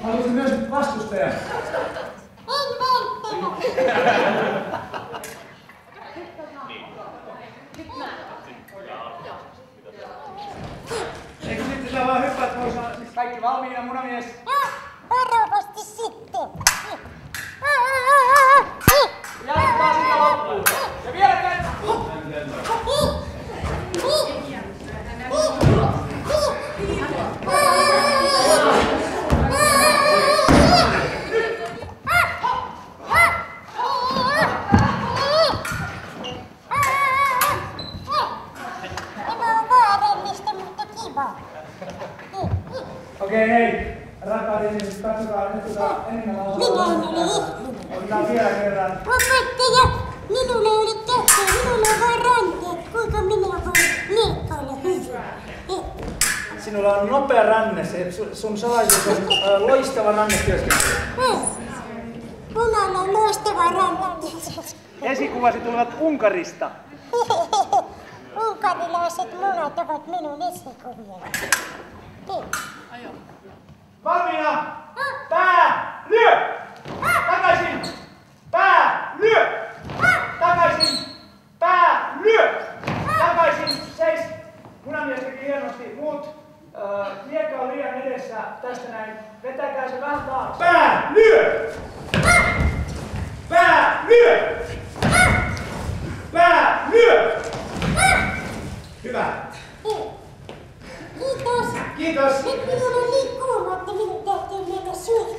Haluaisin myös vastustajan. En välttämättä. Eikö sitten sä vaan hyppäät pois? Kaikki valmiina, munamies? Varovasti sitten. Jatkaa sitä loppuun. Ja vielä kerran. Okei, hei. Rakkaat ihmiset, katsokaa nyt enemmän otetaan vielä kerran. Opettaja, minulle oli tehty, minulla on vain ranteet. Kuinka minä voin miekkailla hyvin? Sinulla on nopea ranne, sun salaisuus on loistava rannetyöskentely. Punalla on loistava rannetyöskentely. Esikuvasi tulevat Unkarista. Unkarilaiset munat ovat minun esikuviani. Valmiina! Pää, lyö! Takaisin! Pää, lyö! Takaisin! Pää, lyö! Takaisin! Seis! Munamies teki hienosti. Muut miekka on liian edessä. Tästä näin. Vetäkää se vähän taakse. Pää, lyö! Pää, lyö! Pää, lyö! Hyvä. Kiitos. Kiitos. Nyt minulla on niin kuuma, että minun täytyy mennä suihkuun.